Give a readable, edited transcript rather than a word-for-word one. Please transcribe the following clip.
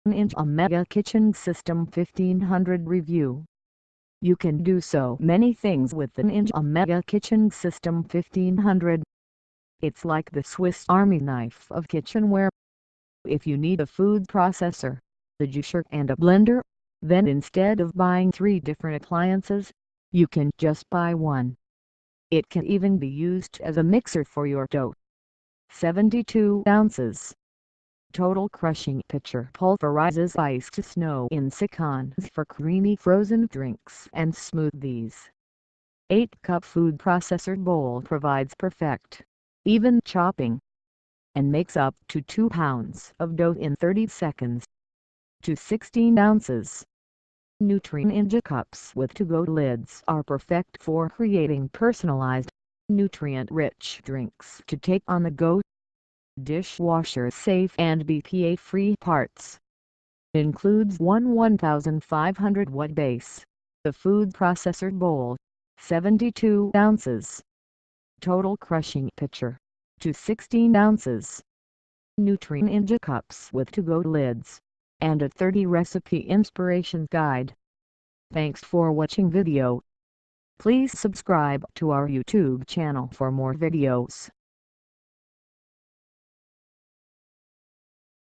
Ninja Mega Kitchen System 1500 review. You can do so many things with the Ninja Mega Kitchen System 1500. It's like the Swiss Army knife of kitchenware. If you need a food processor, a juicer and a blender, then instead of buying 3 different appliances, you can just buy one. It can even be used as a mixer for your dough. 72 ounces. Total crushing pitcher pulverizes ice to snow in seconds for creamy frozen drinks and smoothies. 8-cup food processor bowl provides perfect, even chopping, and makes up to 2 pounds of dough in 30 seconds. To 16 ounces. Nutri-Ninja cups with to-go lids are perfect for creating personalized, nutrient-rich drinks to take on the go. Dishwasher safe and BPA-free parts. Includes one 1500 watt base. The food processor bowl, 72 ounces. Total crushing pitcher, to 16 ounces. Nutri-Ninja cups with to-go lids, and a 30 recipe inspiration guide. Thanks for watching video. Please subscribe to our YouTube channel for more videos.